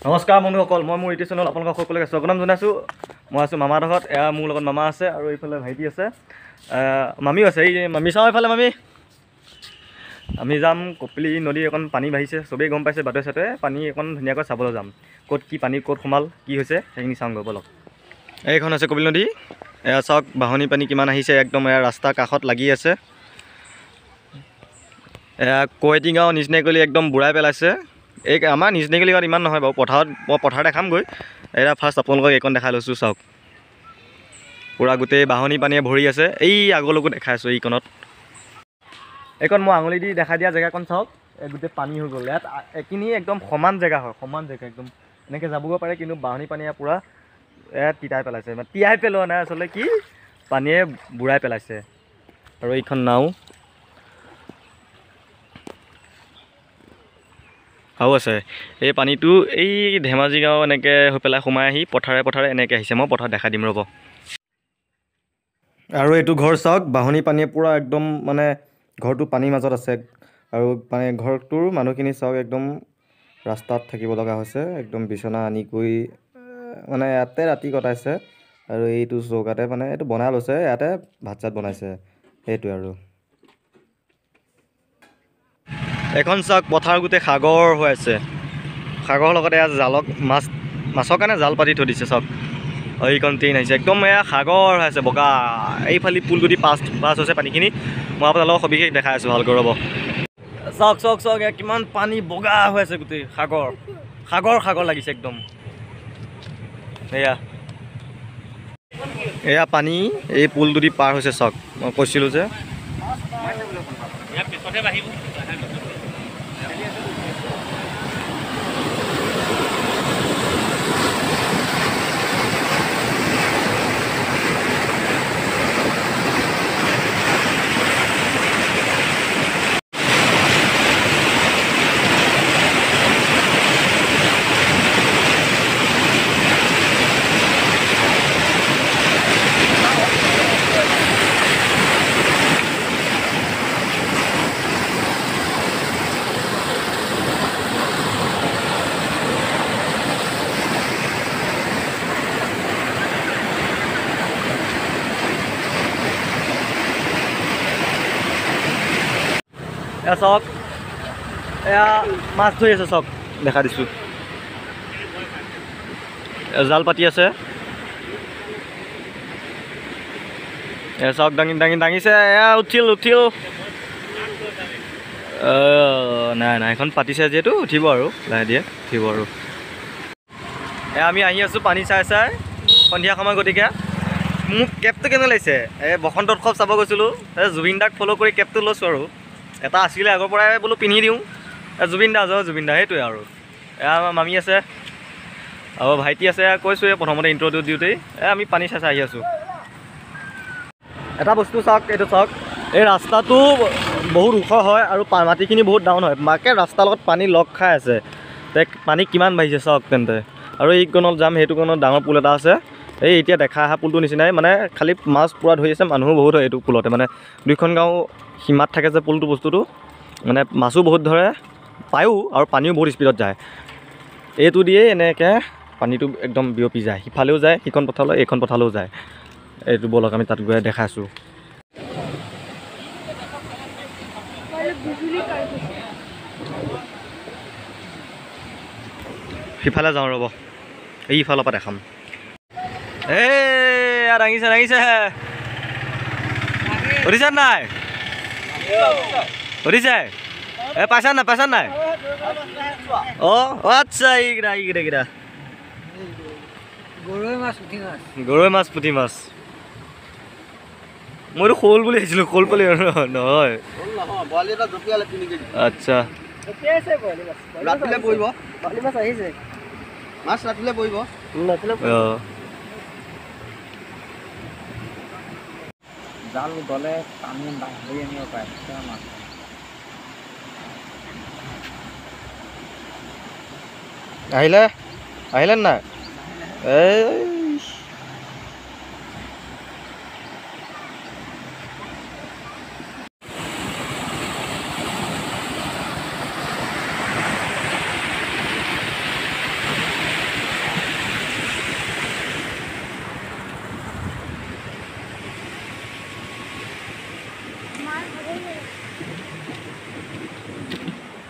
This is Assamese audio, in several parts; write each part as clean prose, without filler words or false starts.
নমস্কাৰ বন্ধুসকল, মই মোৰ ইউটিউব চেনেল আপোনালোকক সকলোকে স্বাগতম জনাইছোঁ। মই আছোঁ মামাৰ ঘৰত। এয়া মোৰ লগত মামা আছে আৰু এইফালে ভাইটি আছে, মামীও আছে। এই মামী চাওঁ এইফালে মামী। আমি যাম কপিলী নদী, অকণ পানী বাঢ়িছে, চবেই গম পাইছে বাটে চাটে। পানী অকণ ধুনীয়াকৈ চাবলৈ যাম, ক'ত কি পানী ক'ত সোমাল কি হৈছে সেইখিনি চাওঁ গৈ বলক। এইখন আছে কপিলী নদী। এয়া চাওক বাঢ়নী পানী কিমান আহিছে, একদম এয়া ৰাস্তাৰ কাষত লাগি আছে। এয়া কৈতী গাঁও নিচনেকলি একদম বুঢ়াই পেলাইছে। এই আমাৰ নিচনেকলি গাঁৱত ইমান নহয় বাৰু, পথাৰ দেখামগৈ। এয়া ফাৰ্ষ্ট আপোনালোকক এইকণ দেখাই লৈছোঁ, চাওক পূৰা গোটেই বাঢ়নী পানীয়ে ভৰি আছে। এই আগলৈকো দেখাই আছোঁ এইকণত। এইকণ মই আঙুলি দি দেখাই দিয়া জেগাকণ চাওক, গোটেই পানী হৈ গ'ল। ইয়াত এইখিনি একদম সমান জেগা হয়, সমান জেগা একদম এনেকৈ যাবগৈ পাৰে, কিন্তু বাঢ়নী পানীয়ে পূৰা ইয়াত তিতাই পেলাইছে। মানে তিয়াই পেলোৱা নাই আচলতে, কি পানীয়ে বুঢ়াই পেলাইছে। আৰু এইখন নাও আৰু আছে। এই পানীটো এই ধেমাজি গাঁও এনেকৈ হৈ পেলাই সোমাই আহি পথাৰে পথাৰে এনেকৈ আহিছে। মই পথাৰত দেখাই দিম ৰ'ব। আৰু এইটো ঘৰ চাওক, বাঢ়নী পানীয়ে পূৰা একদম মানে ঘৰটো পানীৰ মাজত আছে। আৰু মানে ঘৰটোৰ মানুহখিনি চাওক, একদম ৰাস্তাত থাকিব লগা হৈছে। একদম বিচনা আনি কৰি মানে ইয়াতে ৰাতি কটাইছে। আৰু এইটো চৌকাতে মানে এইটো বনাই লৈছে, ইয়াতে ভাত চাত বনাইছে, সেইটোৱে। আৰু এখন চাওক পথাৰ গোটেই সাগৰ হৈ আছে। সাগৰৰ লগতে এয়া জালক মাছৰ কাৰণে জাল পাতি থৈ দিছে চাওক। এইখন ট্ৰেইন আহিছে, একদম এয়া সাগৰ হৈ আছে বগা। এইফালে পুল যদি পাছ হৈছে পানীখিনি, মই আপোনালোকক সবিশেষ দেখাই আছোঁ ভালকৈ ৰ'ব। চাওক চাওক চাওক, এয়া কিমান পানী বগা হৈ আছে, গোটেই সাগৰ সাগৰ সাগৰ লাগিছে একদম। এয়া পানী এই পুলটোদি পাৰ হৈছে চাওক, মই কৈছিলোঁ যে। এয়া চাওক, এয়া মাছ ধৰি আছে চাওক, দেখা দিছোঁ। জাল পাতি আছে। এয়া চাওক দাঙিছে। এয়া উঠিল। নাই এখন পাতিছে যিহেতু উঠিব আৰু লাহে দিয়ে উঠিব আৰু। এয়া আমি আহি আছোঁ পানী চাই সন্ধিয়া সময়, গতিকে মোক কেবটো কেনে লাগিছে? এই বসন্ত উৎসৱ চাব গৈছিলোঁ, জুবিন দাক ফ'ল' কৰি কেবটো লৈছোঁ। আৰু এটা আছিলে আগৰ পৰাই, বোলো পিন্ধি দিওঁ। জুবিন দা সেইটোৱে। আৰু এয়া আমাৰ মামী আছে আৰু ভাইটি আছে। কৈছোঁ প্ৰথমতে ইণ্ট্ৰ'টো দিওঁতেই আমি পানী চাই আহি আছোঁ। এটা বস্তু চাওক, এইটো চাওক, এই ৰাস্তাটো বহুত ওখ হয় আৰু মাটিখিনি বহুত ডাউন হয়। মাকে ৰাস্তাৰ লগত পানী লগ খাই আছে। পানী কিমান বাঢ়িছে চাওক তেন্তে। আৰু এইকণত যাম, সেইটো কণত ডাঙৰ পুল এটা আছে। এই এতিয়া দেখা অহা পুলটোৰ নিচিনাই, মানে খালি মাছ পূৰা ধৰি আছে, মানুহো বহুত হয় এইটো পুলতে। মানে দুইখন গাঁও সীমাত থাকে যে পুলটো, বস্তুটো মানে মাছো বহুত ধৰে, পায়ো, আৰু পানীও বহুত স্পীডত যায়। এইটো দিয়ে এনেকৈ পানীটো একদম বিয়পি যায়, সিফালেও যায়, সিখন পথাৰলৈ, এইখন পথাৰলৈও যায়। এইটো বলক আমি তাত গৈ দেখাইছোঁ। সিফালে যাওঁ ৰ'ব, এইফালৰ পৰা দেখাম। দাঙিছে উঠিছে নাই? উঠিছে? পাইছা নাই? আচ্ছা, এইকেইটা গৰৈ মাছ, পুঠি মাছ। মইতো শ'ল বুলি ভাবিছিলোঁ, শ'ল পালি নহয়। আচ্ছা, জাল গ'লে পানী ধৰি আনিব পাৰে মাছ। আহিলে নাই? এই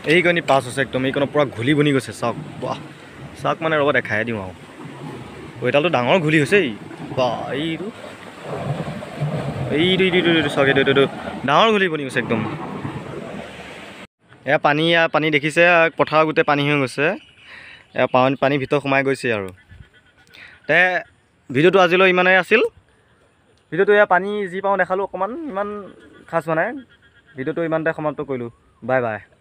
এইকণি পাছ হৈছে একদম এইকণত পূৰা ঘুলি বনি গৈছে চাওক বাহ চাওক মানে ৰ'ব দেখাই দিওঁ আৰু এডালটো ডাঙৰ ঘুলি হৈছে বাহ এইটো চাওক এইটো ডাঙৰ ঘুলি বনি গৈছে একদম এয়া পানী দেখিছে পথাৰৰ গোটেই পানী হৈ গৈছে এয়া পানী ভিতৰত সোমাই গৈছে আৰু তে ভিডিঅ'টো আজিলৈ ইমানেই আছিল ভিডিঅ'টো এয়া পানী যি পাওঁ দেখালোঁ অকণমান ইমান খাছ হোৱা নাই ভিডিঅ'টো ইমানতে সমাপ্ত কৰিলোঁ বাই বাই